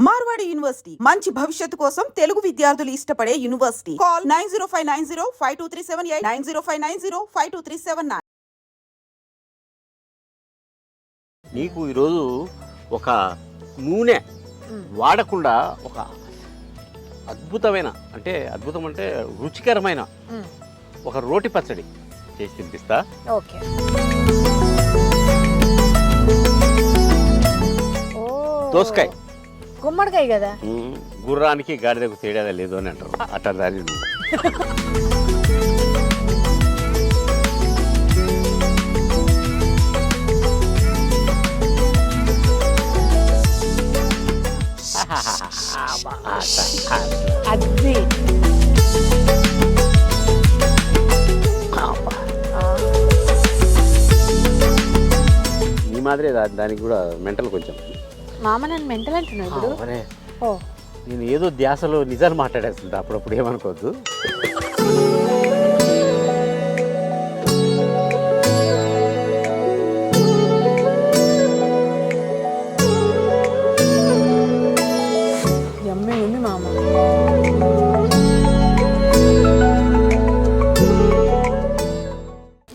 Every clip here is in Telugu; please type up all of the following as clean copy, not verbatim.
మార్వాడి యూనివర్సిటీ మంచి భవిష్యత్తు కోసం తెలుగు విద్యార్థులు ఇష్టపడే యూనివర్సిటీ. కాల్ 9059052378 9059052379. నీకు ఈరోజు ఒక నూనె వాడకుండా ఒక అద్భుతమైన అంటే రుచికరమైన ఒక రోటి పచ్చడి చేసి తినిపిస్తా. ఓకే. దోసకాయ గుమ్మడికాయ కదా, గుర్రానికి గాడిదకు తేడా లేదు అని అంటారు. అట్లా దాని అది ఈ మాదిరే దానికి కూడా మెంటల్ కొంచెం. మామ నన్ను మెంటల్ అంటున్నాడు ఇప్పుడు. నేను ఏదో ధ్యాసలో నిజాలు మాట్లాడేస్తుంటా, అప్పుడప్పుడు ఏమనుకోవద్దు. యమ్మే ఉంది మామ.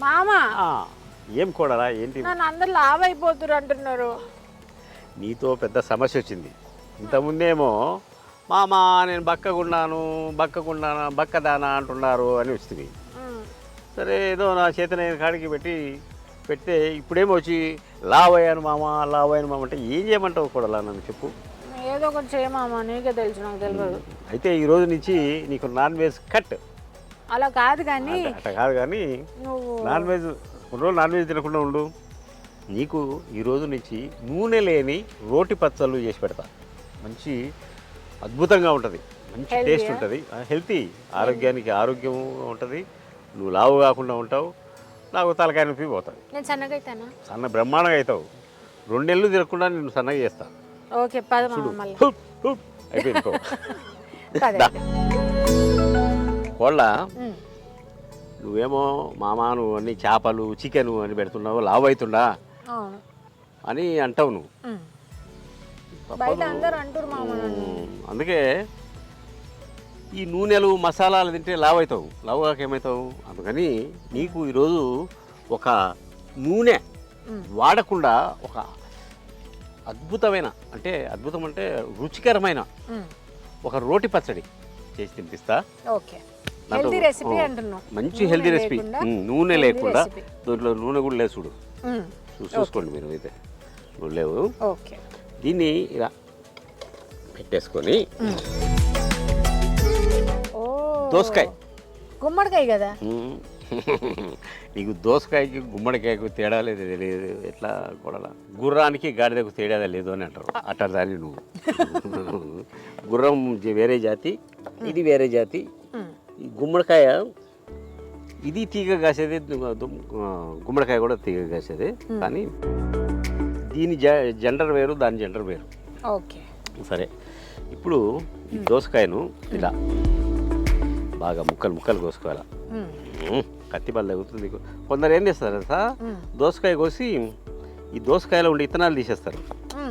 మామ ఏం కూడరా ఏంటి? నన్ను అందరు లావ్ అయిపోతున్నారు అంటున్నారు. నీతో పెద్ద సమస్య వచ్చింది. ఇంతకుముందేమో మామా నేను బక్కదానా అంటున్నారు అని వస్తుంది. సరే ఏదో నా చేతనైన కాడికి పెడితే ఇప్పుడేమో వచ్చి లావ్ అయ్యాను మామ అంటే ఏం చేయమంటావు కూడా నన్ను చెప్పు. ఏదో ఒకటి చేయమామా, నీకే తెలుసు, నాకు తెలియదు. అయితే ఈ రోజు నుంచి నీకు నాన్ వెజ్ కట్. అలా కాదు కానీ నాన్ వెజ్ రోజు నాన్ వెజ్ తినకుండా ఉండు. నీకు ఈరోజు నుంచి నూనె లేని రోటి పచ్చళ్ళు చేసి పెడతా. మంచి అద్భుతంగా ఉంటుంది, మంచి టేస్ట్ ఉంటుంది, హెల్తీ, ఆరోగ్యానికి ఆరోగ్యం ఉంటుంది. నువ్వు లావు కాకుండా ఉంటావు, నాకు తలకాయ నొప్పి పోతుంది. నేను సన్నగా అవుతానా? సన్న బ్రహ్మాండంగా అవుతావు. 2 నెలలు తినకుండా నేను సన్నగా చేస్తా. ఓకే అయిపోయింది. కోళ్ళ నువ్వేమో మామా నువ్వు అన్ని చేపలు చికెన్ అని పెడుతున్నావు, లావు అవుతుండా అని అంటావు నువ్వు. అందుకే ఈ నూనెలు మసాలాలు తింటే లావు అవుతావు, లావుగాక ఏమవుతావు. అందుకని నీకు ఈరోజు ఒక నూనె వాడకుండా ఒక అద్భుతం అంటే రుచికరమైన ఒక రోటి పచ్చడి చేసి తినిపిస్తా. మంచి హెల్దీ రెసిపీ, నూనె లేకుండా. దాంట్లో నూనె కూడా లేదు, చూసుకోండి మీరు. అయితే నూనె లేవు. దీన్ని ఇలా పెట్టేసుకొని దోసకాయ, గుమ్మడికాయ కదా. నీకు దోసకాయకి గుమ్మడికాయకు తేడా లేదు, తెలియదు ఎట్లా కూడా. గుర్రానికి గాడిదకు తేడా లేదు అని అంటారు. అట్లా దాన్ని నువ్వు. గుర్రం వేరే జాతి, ఇది వేరే జాతి. ఈ గుమ్మడికాయ ఇది తీగ కాసేది, గుమ్మడికాయ కూడా తీగ కాసేది. కానీ దీని జెండర్ వేరు, దాని జెండర్ వేరు. ఓకే సరే, ఇప్పుడు ఈ దోసకాయను ఇలా బాగా ముక్కలు కోసుకోవాలి. కత్తి బల్ల తగ్గుతుంది. కొందరు ఏం చేస్తారు సార్, దోసకాయ కోసి ఈ దోసకాయలో ఉండే ఇత్తనాలు తీసేస్తారు.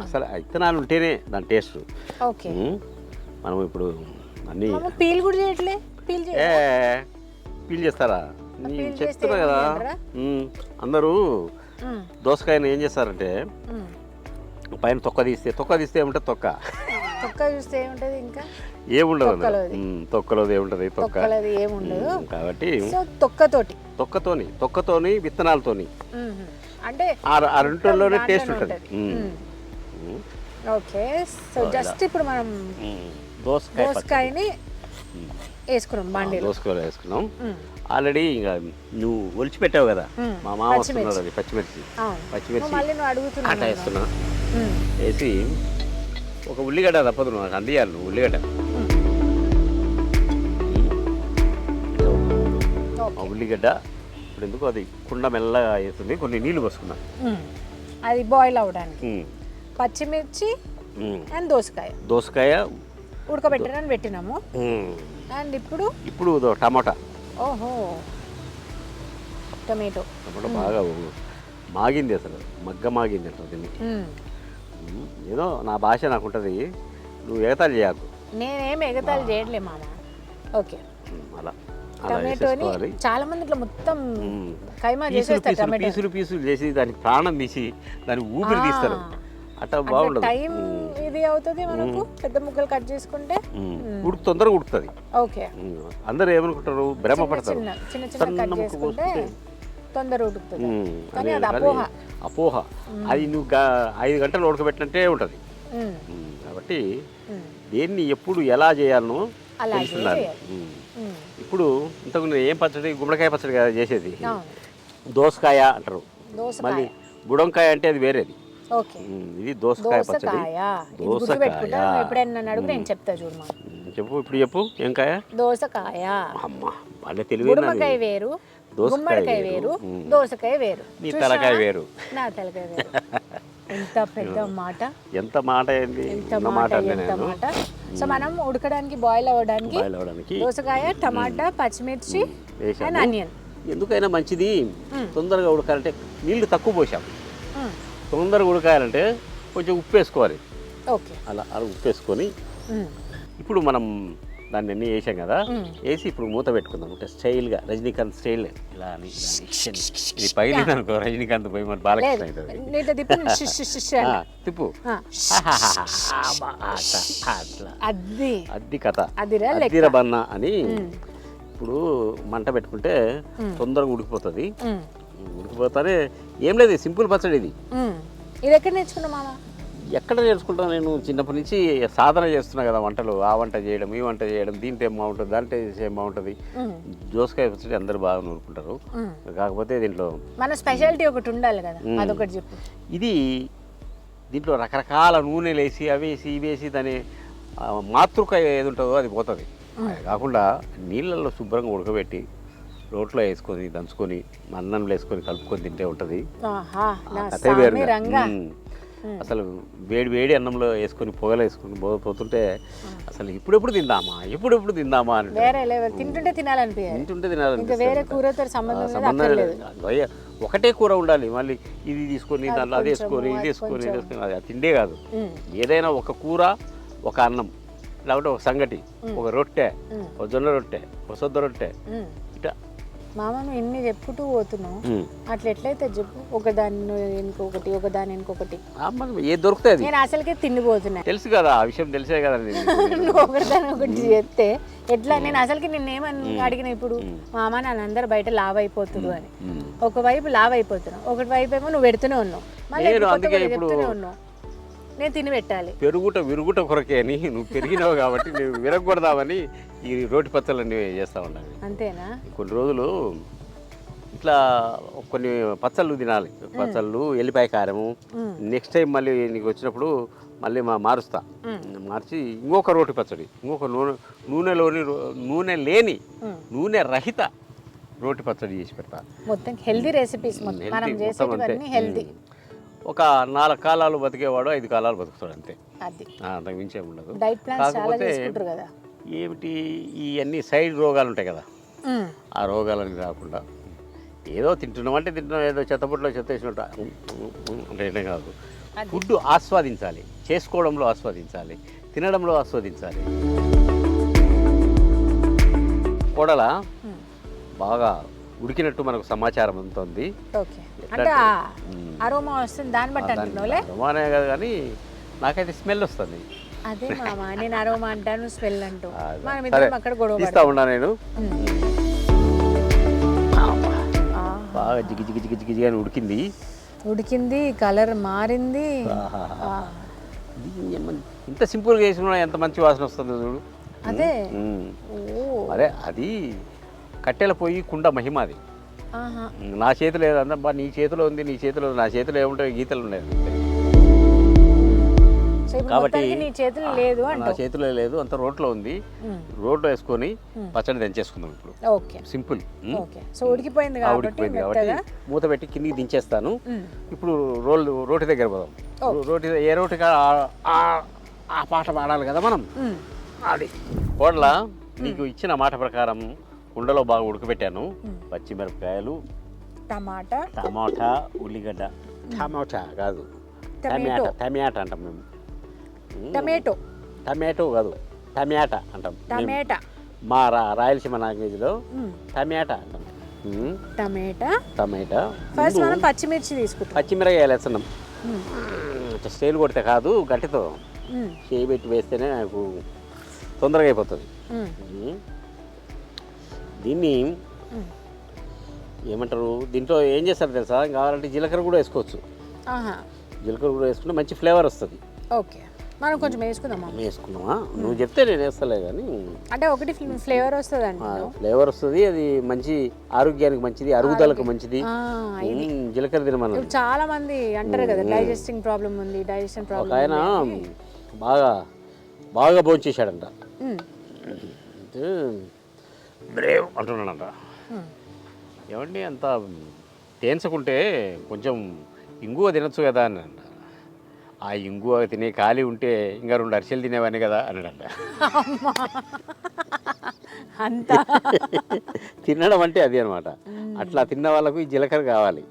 అసలు ఇత్తనాలు ఉంటేనే దాని టేస్ట్. మనం ఇప్పుడు అన్ని పీల్ చేస్తారా? చెప్తున్నా కదా, అందరూ దోసకాయను ఏం చేస్తారంటే పైన తొక్క తీస్తే ఏముంటుంది, తొక్క చూస్తే ఏముంటది, ఇంకా ఏముండదు. తొక్కలోది ఏముంటది, తొక్క కాబట్టి తొక్కతోని విత్తనాలతోని అంటే ఆ రెండులోనే టేస్ట్ ఉంటుంది. ఓకే, సో జస్ట్ ఇప్పుడు మనం దోసకాయని వేసుకున్నాం, వేసుకున్నాం ఆల్రెడీ. ఇంకా నువ్వు ఒలిచి పెట్టావు కదా, మా మామ వస్తున్నాడు, అది పచ్చిమిర్చి అట్లా వేస్తున్నా. వేసి ఒక ఉల్లిగడ్డ తప్పదు, నాకు అందియాలి నువ్వు ఉల్లిగడ్డ. ఆ ఉల్లిగడ్డ ఇప్పుడు ఎందుకు అది కుండ మెల్లగా వేస్తుంది, కొన్ని నీళ్లు పోసుకున్నా అది బాయిల్ అవడానికి. పచ్చిమిర్చి అండ్ దోసకాయ ఉడకబెట్టడానికి పెట్టినాము. అండ్ ఇప్పుడు టమాటా. ఓహో, టమాటో బాగా మాగింది, అసలు మాగింది అంటారు దీన్ని. ఏదో నా భాష నాకు ఉంటుంది, నువ్వు ఎగతాళి చేయకు. నేనేం ఎగతాళి చేయట్లే మామ. ఓకే, అలా టమాటోని చాలా మంది ఇట్లా మొత్తం కైమా చేసేస్తారు. టమాటో పీసులు పీసులు చేసి దానికి ప్రాణం తీసి దానికి ఊపిరి తీస్తారు. అట్లా బాగుండదు. టైం ఇది అవుతుంది మనకు. పెద్ద ముక్కలు కట్ చేసుకుంటే తొందరగా ఉడుకుతుంది. ఓకే, అందరూ ఏమనుకుంటారు, భ్రమపడతారు. చిన్న చిన్న కట్ చేసుకుంటే తొందర ఉడుకుతుంది. కానీ అది అపోహ. అది నువ్వు 5 గంటలు ఉడకబెట్టినట్టే ఉంటుంది. కాబట్టి దేన్ని ఎప్పుడు ఎలా చేయాలనో తెలుసుకున్నాను. ఇప్పుడు ఇంతకు ఏం పచ్చడి, గుమ్మడికాయ పచ్చడి కదా చేసేది. దోసకాయ అంటారు, మళ్ళీ బుడంకాయ అంటే అది వేరేది. ఇది దోసకాయ పచ్చడి. ఎప్పుడైనా అడుగు నేను చెప్తా చూడు. చెప్పు, ఇప్పుడు చెప్పు. ఏం కాయ? దోసకాయ. అమ్మా వాళ్ళే తెలివి. గుమ్మడికాయ వేరు, గుమ్మడికాయ వేరు, దోసకాయ వేరు, నీ తలకాయ వేరు, నా తలకాయ వేరు. ఎంత పెద్ద మాట, ఎంత మాట ఏంటి, ఎంత మాట. సో మనం ఉడకడానికి, బాయిల్ అవ్వడానికి దోసకాయ, టమాటా, పచ్చిమిర్చి అండ్ ఆనియన్. ఎందుకైనా మంచిది తొందరగా ఉడకాలంటే నీళ్లు తక్కువ పోసాం. తొందరగా ఉడకాలంటే కొంచెం ఉప్పు వేసుకోవాలి. ఓకే, అలా ఉప్పు వేసుకొని ఇప్పుడు మనం దాన్ని అన్నీ వేసాం కదా, వేసి ఇప్పుడు మూత పెట్టుకుందాం. అంటే స్టైల్గా రజనీకాంత్ స్టైల్ ఇలా అని. ఇది పైన అనుకో, రజనీకాంత్ పోయి మరి బాలకృష్ణ అవుతుంది. తిప్పు. అది కథ, అద్దిర బన్న అని. ఇప్పుడు మంట పెట్టుకుంటే తొందరగా ఉడికిపోతుంది. ఉడికిపోతానే ఏం లేదు, సింపుల్ పచ్చడి ఇది. ఇది ఎక్కడ నేర్చుకున్నా మామ? ఎక్కడ నేర్చుకుంటాను నేను, చిన్నప్పటి నుంచి సాధన చేస్తున్నా కదా వంటలు. ఆ వంట చేయడం, ఈ వంట చేయడం, దీంట్లో ఏం బాగుంటుంది, దాంట్లో ఏం బాగుంటుంది. దోసకాయ పచ్చడి అందరూ బాగా నూరుకుంటారు. కాకపోతే దీంట్లో మన స్పెషాలిటీ ఒకటి ఉండాలి కదా, అదొకటి చెప్పు. ఇది దీంట్లో రకరకాల నూనెలు వేసి అవి వేసి ఇవి వేసి దాని మాతృకాయ ఏది ఉంటుందో అది పోతుంది. కాకుండా నీళ్ళల్లో శుభ్రంగా ఉడకబెట్టి రోట్లో వేసుకొని దంచుకొని అన్నంలో వేసుకొని కలుపుకొని తింటే ఉంటుంది. కథే వేరు. అసలు వేడి వేడి అన్నంలో వేసుకొని పొగలు వేసుకొని పోతుంటే అసలు ఇప్పుడెప్పుడు తిందామా అని తింటుంటే తినాలనిపించింది. వేరే కూరతో సంబంధం లేదు. ఒకటే కూర ఉండాలి. మళ్ళీ ఇది తీసుకొని దాంట్లో అది వేసుకొని ఇది వేసుకొని ఇది వేసుకొని అది తిండే కాదు. ఏదైనా ఒక కూర, ఒక అన్నం, లేకపోతే ఒక సంగటి, ఒక రొట్టె, ఒక జొన్న రొట్టె, ఒక సొద్ద రొట్టె, ఇట్లా. మామ నువ్వు ఎన్ని చెప్పుకుంటూ పోతున్నావు, అట్లా ఎట్లయితే చెప్పు. ఒకదాన్ని ఇంకొకటి, ఒకదాని ఇంకొకటి ఏది దొరుకుతుంది. నేను అసలుకే తిండిపోతున్నా, తెలుసు కదా, ఆ విషయం తెలిసే కదా. నువ్వు ఒకదాని ఒకటి చెప్తే ఎట్లా? నేను అసలుకి నిన్నేమని అడిగిన, ఇప్పుడు మామ నన్ను బయట లావ్ అయిపోతుడు అని. ఒకవైపు లావ్ అయిపోతున్నావు, ఒకటి వైపు ఏమో నువ్వు పెడుతూనే ఉన్నావు, మళ్ళీ చెప్తూనే ఉన్నావు. నేను తిని పెట్టాలి. విరుగుట కొరకే అని నువ్వు పెరిగినావు కాబట్టి నువ్వు విరగకూడదామని ఈ రోటి పచ్చళ్ళన్నీ చేస్తా ఉన్నాను. అంతేనా? కొన్ని రోజులు ఇట్లా కొన్ని పచ్చళ్ళు తినాలి. పచ్చళ్ళు, ఎల్లిపాయ కారము. నెక్స్ట్ టైం మళ్ళీ నీకు వచ్చినప్పుడు మళ్ళీ మారుస్తా. మార్చి ఇంకొక రోటి పచ్చడి, ఇంకొక నూనె లేని నూనె రహిత రోటి పచ్చడి చేసి పెడతా. మొత్తం హెల్దీ రెసిపీస్, మనం చేసేవన్నీ హెల్దీ. ఒక 4 కాలాలు బతికేవాడు 5 కాలాలు బతుకుతాడు అంతే, అంతకు మించే ఉండదు. కాకపోతే ఏమిటి, ఇవన్నీ సైడ్ రోగాలు ఉంటాయి కదా, ఆ రోగాలని రాకుండా ఏదో తింటున్నాం, ఏదో చెత్తపుట్లో చెత్త వేసినట్టు అంటే కాదు. ఫుడ్ ఆస్వాదించాలి, చేసుకోవడంలో ఆస్వాదించాలి, తినడంలో ఆస్వాదించాలి. కోడల బాగా ఉడికినట్టు మనకు సమాచారం అందుతుంది. అరోమా వస్తుంది, దాన్ని బట్టి అంటున్నావులే. అరోమానే కాదు కానీ నాకైతే స్మెల్ వస్తుంది. అదే మామ, నేను అరోమా అంటాను, స్మెల్ అంటూ. మనం ఇద్దరం అక్కడ గొడవ ఇస్తా ఉన్నా నేను. బాగా జిగి జిగి జిగి జిగి అని ఉడికింది, కలర్ మారింది. ఇంత సింపుల్గా వేసుకున్నా ఎంత మంచి వాసన వస్తుంది చూడు. అదే అది కట్టెల పొయ్యి కుండ మహిమ. అది నా చేతిలో ఏదన్నా నీ చేతిలో ఉంది, నీ చేతిలో, నా చేతిలో ఏముంటాయి, గీతలు ఉన్నాయి కాబట్టి నా చేతిలో లేదు, అంత రోట్లో ఉంది. రోట్లో వేసుకొని పచ్చడి దంచేసుకుందాం ఇప్పుడు. సింపుల్. ఉడికిపోయింది కాబట్టి మూత పెట్టి కిందికి దించేస్తాను. ఇప్పుడు రోటి దగ్గర పోదాం. ఏ రోటిగా ఆ పాట పాడాలి కదా మనం. అది కోడల నీకు ఇచ్చిన మాట ప్రకారం కుండలో బాగా ఉడకబెట్టాను. పచ్చిమిరపకాయలు, టమాటా, ఉల్లిగడ్డ, టమాటా కాదు టమాటో టమాటా అంటాం మేము. టమాటో టమాటో కాదు, టమాటా అంటాం మేము. టమాటా మా రాయలసీమ లాంగ్వేజ్లో టమాటా అంటాం. టమాటా ఫస్ట్ మనం పచ్చిమిర్చి తీసుకుంటాం. పచ్చిమిరకాయలు వేస్తున్నాం. స్టైల్ కొడితే కాదు, గట్టితో చేయి పెట్టి వేస్తేనే నాకు తొందరగా అయిపోతుంది. దీన్ని ఏమంటారు, దీంట్లో ఏం చేస్తారు తెలుసా, కావాలంటే జీలకర్ర కూడా వేసుకోవచ్చు. జీలకర్ర కూడా వేసుకుంటే మంచి ఫ్లేవర్ వస్తుంది. ఓకే, మనం కొంచెం వేసుకుందామా? వేసుకున్నామా? నువ్వు చెప్తే నేను వేస్తలే కానీ అంటే ఒకటి ఫ్లేవర్ వస్తుంది అండి. ఫ్లేవర్ వస్తుంది, అది మంచి ఆరోగ్యానికి మంచిది, అరుగుదలకు మంచిది. జీలకర్ర తినమన్నా. చాలా మంది అంటారు కదా డైజెస్టింగ్ ప్రాబ్లం ఉంది, డైజెషన్ ప్రాబ్లం. ఆయన బాగా బాగా భోంచేశాడంట, బ్రేవ్ అంటున్నాడంట. ఏమండి అంత తేన్సుకుంటే కొంచెం ఇంగువ తినచ్చు కదా అని అంట. ఆ ఇంగువ తినే ఖాళీ ఉంటే ఇంకా 2 అరిసెలు తినేవాడిని కదా అన్నాడంట. అంతా తినడం అంటే అది అనమాట. అట్లా తిన్న వాళ్ళకు ఈ జీలకర్ర కావాలి.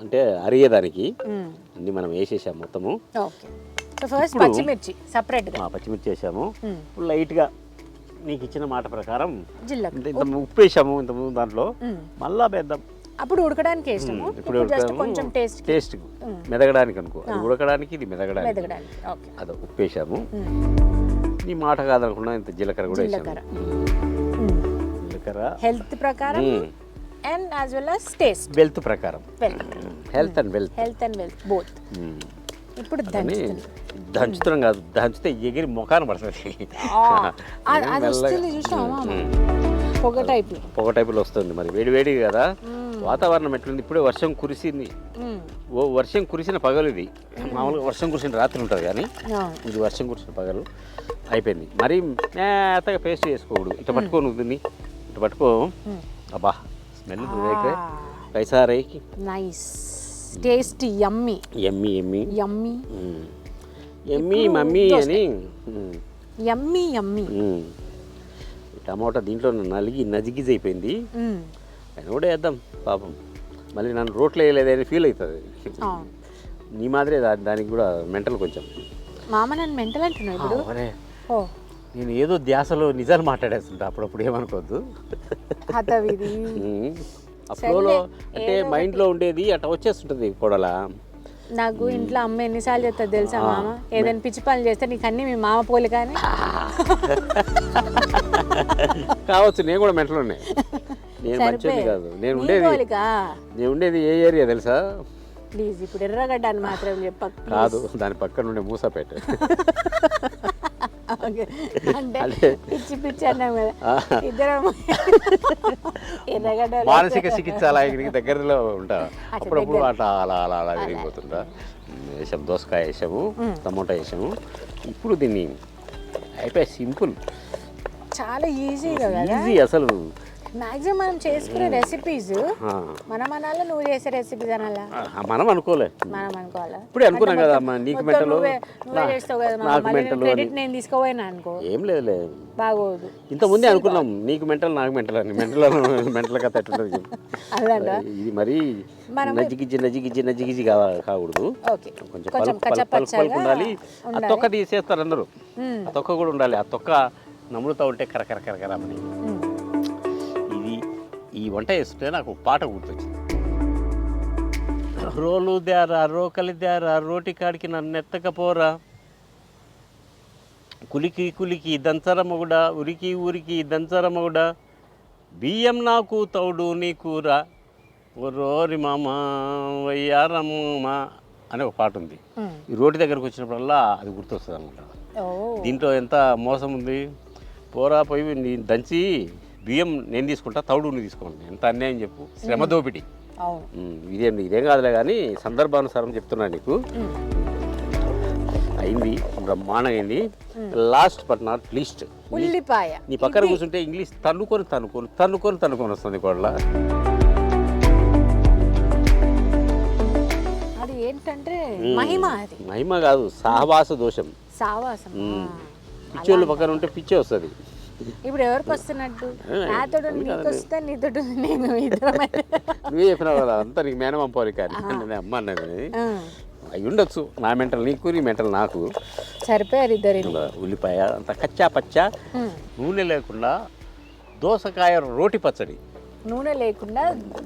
అంటే అరిగేదానికి అన్ని మనం వేసేసాము మొత్తము. ఫస్ట్ పచ్చిమిర్చి సపరేట్గా పచ్చిమిర్చి వేసాము. ఇప్పుడు లైట్గా నీకు ఇచ్చిన మాట ప్రకారం జీలకర్ర, ఇంత ఉప్పు వేసాము ఇంతకుముందు, దాంట్లో మళ్ళా వేద్దాం. అప్పుడు ఉడకడానికి వేసాము. ఇప్పుడు కొంచెం టేస్ట్ మెదగడానికి అనుకో, అది ఉడకడానికి ఇది మెదగడానికి అది ఉప్పు వేసాము. నీ మాట కాదనుకున్నా ఇంత జీలకర్ర కూడా వేసాము. జీలకర్ర హెల్త్ ప్రకారం and as well as taste, wealth ప్రకారం, హెల్త్ అండ్ వెల్త్ బోత్. ఇప్పుడు దంచుతున్నాం కాదు, దంచితే ఎగిరి ముఖాన్ని పడుతుంది. పొగ టైపులో వస్తుంది. మరి వేడి కదా, వాతావరణం ఎట్లుంది. ఇప్పుడే వర్షం కురిసింది. వర్షం కురిసిన పగలు ఇది. మామూలుగా వర్షం కురిసిన రాత్రి ఉంటుంది, కానీ ఇది వర్షం కురిసిన పగలు అయిపోయింది. మరి మేతగా పేస్ట్ చేసుకోకూడదు. ఇట్లా పట్టుకోను దీన్ని, ఇట్లా పట్టుకో. అబ్బా స్మెల్ కైసా రేకి నైస్ టేస్టీ యమ్మీ యమ్మీ యమ్మీ యమ్మీ యమ్మీ మమ్మీ అని యమ్మీ యమ్మీ. టమాటా దీంట్లో నజిగిజ్ అయిపోయింది. ఆయన కూడా వేద్దాం పాపం, మళ్ళీ నన్ను రోట్లో వేయలేదని ఫీల్ అవుతుంది. నీ మాదిరే దానికి కూడా మెంటల్ కొంచెం. మామ నన్ను మెంటల్ అంటున్నావు ఇప్పుడు. నేను ఏదో ధ్యాసలో నిజాలు మాట్లాడేస్తుంటా అప్పుడప్పుడు, ఏమనుకోవద్దు. అప్పుడు అంటే మైండ్లో ఉండేది అట్లా వచ్చేస్తుంటుంది కొడలా. నాకు ఇంట్లో అమ్మ ఎన్నిసార్లు చెప్తుంది తెలుసా, మామ ఏదైనా పిచ్చి పనులు చేస్తే నీకు అన్ని మీ మామ పోలి కానీ కావచ్చు. నేను కూడా మెంటల్ ఉన్నాయి, నేను మంచిది కాదు. నేను ఉండేది ఏ ఏరియా తెలుసా? ప్లీజ్ ఇప్పుడు ఎర్రగడ్డ అని మాత్రం చెప్ప కాదు, దాని పక్కన ఉండే మూసాపేట. అంటే పిచ్చి పిచ్చి అన్నాం కదా ఇద్దరం. ఎర్రగడ్డ మానసిక చికిత్సాలయానికి దగ్గరలో ఉంటా. అప్పుడప్పుడు అట్లా అలా అలా అలా విరిగిపోతుంటా. వేసాము, దోసకాయ వేసాము, టమోటా వేసాము. ఇప్పుడు దీన్ని అయిపోయి సింపుల్, చాలా ఈజీగా ఈజీ. అసలు మాక్సిమం మనం చేసుకునే రెసిపీస్ మనం అనాలా, నువ్వు చేసే రెసిపీస్ అనాలా? మనం అనుకోలే, మనం అనుకోవాలా? ఇప్పుడే అనుకున్నాం కదా. నీకు మెంటలు, నువ్వే చేస్తావు కదా, క్రెడిట్ నేను తీసుకోపోయినా అనుకో. ఏం లేదు, బాగోదు. ఇంతకుముందే అనుకున్నాం నీకు మెంటల్ నాకు మెంటల్ అని. మెంటల్ కథ ఎట్లుంటుంది ఇది. మరి నజిగిజ్జి కాకూడదు. కొంచెం పలుపు ఉండాలి. ఆ తొక్క తీసేస్తారు అందరూ, ఆ తొక్క కూడా ఉండాలి. ఆ తొక్క నమ్ములుతూ ఉంటే కరకరకరకరమని. ఈ వంట చేస్తుంటే నాకు పాట గుర్తొచ్చింది. రోలు దారా రోకలి దారా రోటి కాడికి నన్ను ఎత్తకపోరా, కులికి కులికి దంచర మొగుడా, ఉరికి ఊరికి దంచర మొగుడా, బియ్యం నాకు తౌడు నీ కూర, రోరి మామ వయ్యారమ్మ అనే ఒక పాట ఉంది. ఈ రోటి దగ్గరకు వచ్చినప్పుడల్లా అది గుర్తొస్తుంది అనమాట. దీంట్లో ఎంత మోసం ఉంది. పోరా పోయి దంచి బియ్యం నేను తీసుకుంటా, తౌడు నువ్వు తీసుకోండి. ఎంత అన్యాయం చెప్పు, శ్రమ దోపిడి. ఇదేం కాదులే కానీ సందర్భానుసారం చెప్తున్నా నీకు. అయింది, బ్రహ్మాండంగా అయింది. లాస్ట్ బట్ నాట్ లీస్ట్, ఉల్లిపాయ. నీ పక్కన కూర్చుంటే ఇంగ్లీష్ తన్నుకొని వస్తుంది కొడలా. అది ఏంటంటే మహిమ కాదు, సహవాస దోషం. పిచ్చోళ్ళు పక్కన ఉంటే పిచ్చే వస్తుంది. ఇప్పుడు ఎవరికి వస్తున్నట్టు, నాతో నీకు వస్తే నీతో నేను ఇద్దరం. నువ్వే చెప్పినావు కదా, అంతా నీకు మేనమామ పోలి కానీ అమ్మ అన్నది. అవి ఉండొచ్చు, నా మెంటల్ నీకు, నీ మెంటల్ నాకు. సరిపోయారు ఇద్దరు. ఉల్లిపాయ అంత కచ్చా పచ్చా, నూనె లేకుండా దోసకాయ రోటి పచ్చడి. నూనె లేకుండా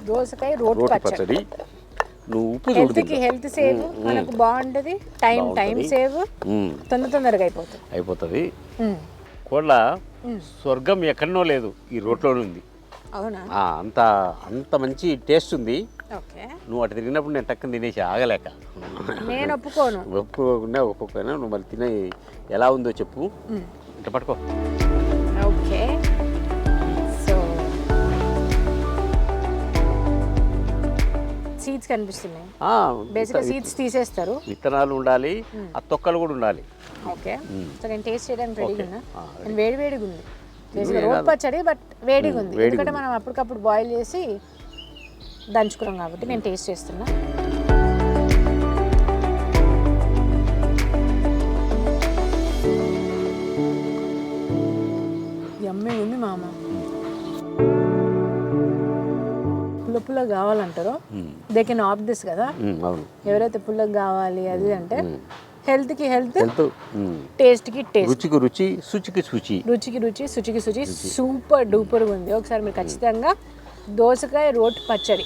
దోసకాయ రోటి రోటి పచ్చడి. పచ్చడి. నువ్వు ఉప్పు హెల్త్ చూడు కి హెల్త్ సేవ్, మనకు బాగుంటది, టైం సేవ్, తొందరగా అయిపోతుంది. కోళ్ళ స్వర్గం ఎక్కడనో లేదు, ఈ రోట్లోనే ఉంది. అవునా? అంత అంత మంచి టేస్ట్ ఉంది. ఓకే, నువ్వు అటు తిరిగినప్పుడు నేను టక్కన తినేసి ఆగలేక. నేను ఒప్పుకోను. ఒప్పుకోకపోయినా నువ్వు మళ్ళీ తినే ఎలా ఉందో చెప్పు. ఇట్లా పట్టుకో. ఓకే, సో సీడ్స్ కనిపిస్తున్నాయి. బేసిక్గా సీడ్స్ తీసేస్తారు, విత్తనాలు ఉండాలి, ఆ తొక్కలు కూడా ఉండాలి. ఓకే, సో నేను టేస్ట్ చేయడానికి రెడీగా ఉన్నా. నేను వేడిగా ఉంది. బేసిక్గా రోటి పచ్చడి, బట్ వేడిగా ఉంది. ఎందుకంటే మనం అప్పటికప్పుడు బాయిల్ చేసి దంచుకున్నాం కాబట్టి నేను టేస్ట్ చేస్తున్నా. యమ్మీ ఉంది మామ. పుల్ల కావాలంటారో దే కెన్ ఆప్ దిస్ కదా. అవును, ఎవరైతే పుల్లగా కావాలి అది అంటే హెల్త్కి హెల్త్, టేస్ట్కి టేస్ట్, రుచికి రుచి, శుచికి శుచి, శుచికి శుచి సూపర్ డూపర్గా ఉంది. ఒకసారి మీరు ఖచ్చితంగా దోసకాయ రోటి పచ్చడి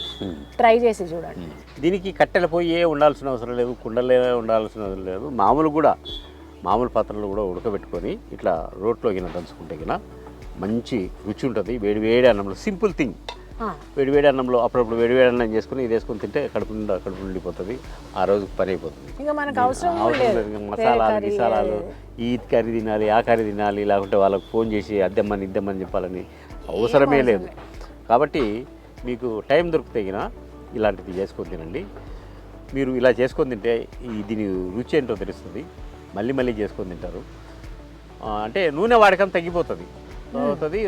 ట్రై చేసి చూడండి. దీనికి కట్టెల పొయ్యి ఉండాల్సిన అవసరం లేదు, కుండలే ఉండాల్సిన అవసరం లేదు. మామూలు పాత్రలు కూడా ఉడకబెట్టుకొని ఇట్లా రోట్లో గిన దంచుకుంటే గిన మంచి రుచి ఉంటుంది. వేడి అన్నంలో సింపుల్ థింగ్. వేడి అన్నంలో అప్పుడప్పుడు వేడి అన్నం చేసుకుని ఇది వేసుకొని తింటే కడుపు నిండిపోతుంది. ఆ రోజు పని అయిపోతుంది. ఇంకా మనకు అవసరం లేదు మసాలాలు, ఈ కర్రీ తినాలి, ఆ కర్రీ తినాలి, లేకుంటే వాళ్ళకి ఫోన్ చేసి ఇద్దమ్మని చెప్పాలని అవసరమే లేదు. కాబట్టి మీకు టైం దొరికితే గిన ఇలాంటిది చేసుకొని తినండి. మీరు ఇలా చేసుకొని తింటే దీని రుచి ఏంటో తెలుస్తుంది. మళ్ళీ చేసుకొని తింటారు. అంటే నూనె వాడకం తగ్గిపోతుంది,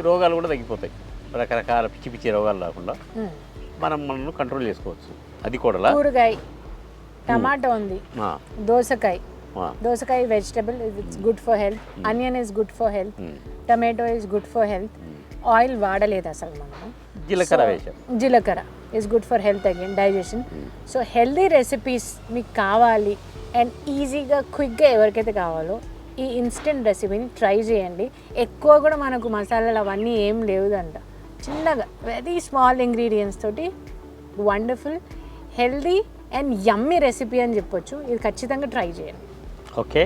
రోగాలు కూడా తగ్గిపోతాయి. రకరకాల పిచ్చి రోగాలు రాకుండా మనం కంట్రోల్ చేసుకోవచ్చు. అది కూడా కూరగాయ, టమాటో ఉంది, దోసకాయ vegetable, it's good for health. Onion is good for health, tomato is good for health. Oil వాడలేదు అసలు మనం. జీలకర్ర is good for health, again digestion. So healthy recipes మీకు కావాలి అండ్ ఈజీగా క్విక్గా ఎవరికైతే కావాలో ఈ ఇన్స్టెంట్ రెసిపీని ట్రై చేయండి. ఎక్కువ కూడా మనకు మసాలాలు అవన్నీ ఏం లేవుదంట. చిన్నగా వెరీ స్మాల్ ఇంగ్రీడియంట్స్ తోటి wonderful, healthy and yummy recipe అని చెప్పొచ్చు. ఇది ఖచ్చితంగా ట్రై చేయండి. ఓకే.